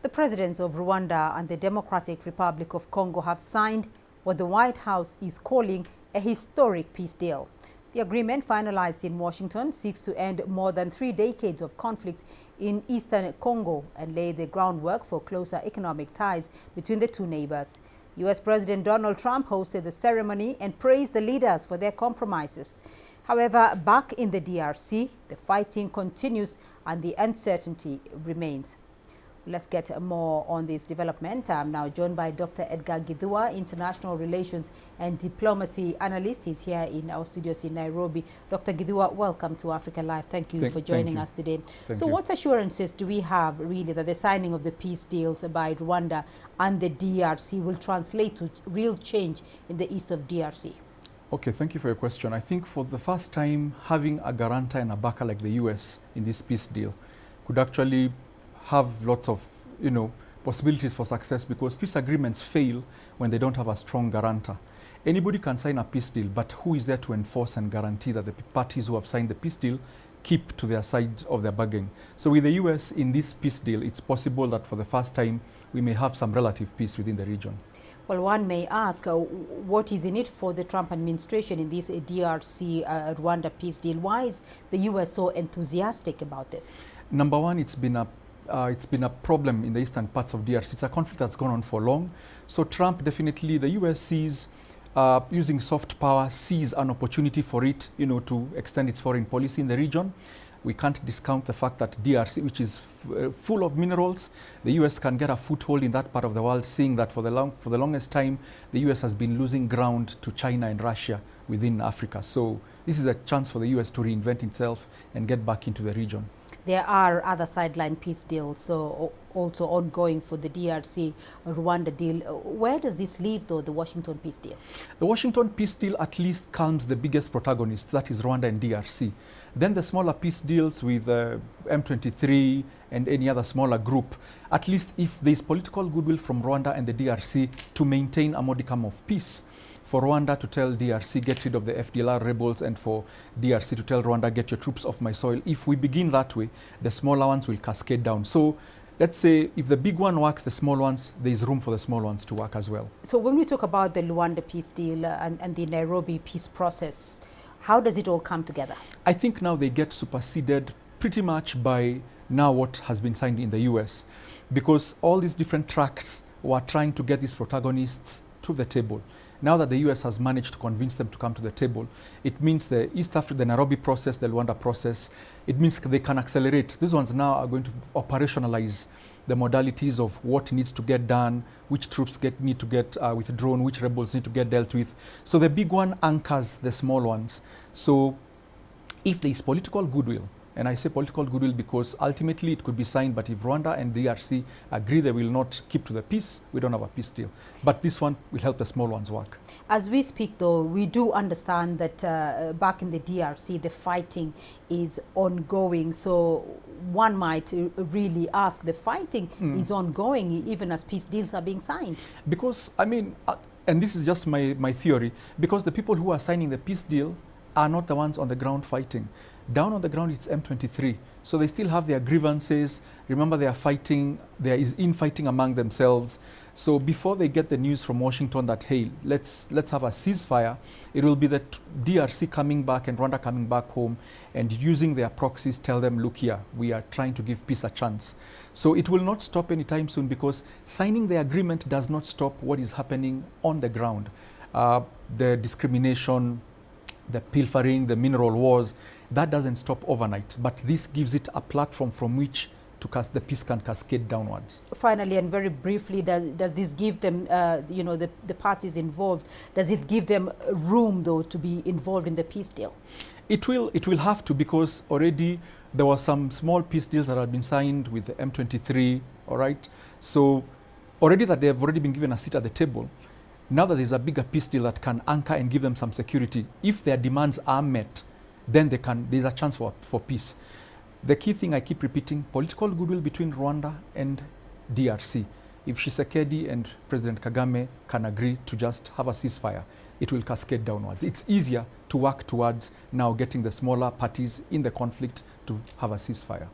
The presidents of Rwanda and the Democratic Republic of Congo have signed what the White House is calling a historic peace deal. The agreement, finalized in Washington, seeks to end more than 3 decades of conflict in eastern Congo and lay the groundwork for closer economic ties between the two neighbors. US President Donald Trump hosted the ceremony and praised the leaders for their compromises. However, back in the DRC, the fighting continues and the uncertainty remains. Let's get more on this development. I'm now joined by Dr. Edgar Githua, International Relations and Diplomacy Analyst. He's here in our studios in Nairobi. Dr. Githua, welcome to Africa Live. Thank you for joining us today. So what assurances do we have, really, that the signing of the peace deals by Rwanda and the DRC will translate to real change in the east of DRC? Okay, thank you for your question. I think for the first time, having a guarantor and a backer like the US in this peace deal could actually have lots of, possibilities for success, because peace agreements fail when they don't have a strong guarantor. Anybody can sign a peace deal, but who is there to enforce and guarantee that the parties who have signed the peace deal keep to their side of their bargain? So with the US in this peace deal, it's possible that for the first time we may have some relative peace within the region. Well, one may ask, what is in it for the Trump administration in this DRC-Rwanda peace deal? Why is the US so enthusiastic about this? Number one, it's been a problem in the eastern parts of DRC. It's a conflict that's gone on for long. So Trump, definitely, the US sees, using soft power, sees an opportunity for it, to extend its foreign policy in the region. We can't discount the fact that DRC, which is full of minerals, the US can get a foothold in that part of the world, seeing that for the longest time, the US has been losing ground to China and Russia within Africa. So this is a chance for the US to reinvent itself and get back into the region. There are other sideline peace deals also ongoing for the DRC-Rwanda deal. Where does this leave, though, the Washington peace deal? The Washington peace deal at least calms the biggest protagonists, that is Rwanda and DRC. Then the smaller peace deals with M23 and any other smaller group, at least if there is political goodwill from Rwanda and the DRC to maintain a modicum of peace, for Rwanda to tell DRC, get rid of the FDLR rebels, and for DRC to tell Rwanda, get your troops off my soil. If we begin that way, the smaller ones will cascade down. So let's say if the big one works, the small ones, there is room for the small ones to work as well. So when we talk about the Rwanda peace deal and the Nairobi peace process, how does it all come together? I think now they get superseded pretty much by now what has been signed in the US, because all these different tracks were trying to get these protagonists to the table. Now that the US has managed to convince them to come to the table, it means the East Africa, the Nairobi process, the Rwanda process, it means they can accelerate. These ones now are going to operationalize the modalities of what needs to get done, which troops need to get withdrawn, which rebels need to get dealt with. So the big one anchors the small ones. So if there is political goodwill, and I say political goodwill because ultimately it could be signed, but if Rwanda and DRC agree they will not keep to the peace, we don't have a peace deal. But this one will help the small ones work. As we speak, though, we do understand that back in the DRC, the fighting is ongoing. So one might really ask, the fighting is ongoing even as peace deals are being signed? Because, and this is just my theory, because the people who are signing the peace deal are not the ones on the ground fighting. Down on the ground, it's M23. So they still have their grievances. Remember, they are fighting. There is infighting among themselves. So before they get the news from Washington that, hey, let's have a ceasefire, it will be the DRC coming back and Rwanda coming back home and using their proxies tell them, look here, we are trying to give peace a chance. So it will not stop anytime soon, because signing the agreement does not stop what is happening on the ground. The discrimination, the pilfering, the mineral wars, that doesn't stop overnight. But this gives it a platform from which the peace can cascade downwards. Finally, and very briefly, does this give them, the parties involved, does it give them room, though, to be involved in the peace deal? It will have to, because already there were some small peace deals that had been signed with the M23, all right? So already that they have already been given a seat at the table. Now that there's a bigger peace deal that can anchor and give them some security, if their demands are met, then there's a chance for peace. The key thing I keep repeating, political goodwill between Rwanda and DRC. If Tshisekedi and President Kagame can agree to just have a ceasefire, it will cascade downwards. It's easier to work towards now getting the smaller parties in the conflict to have a ceasefire.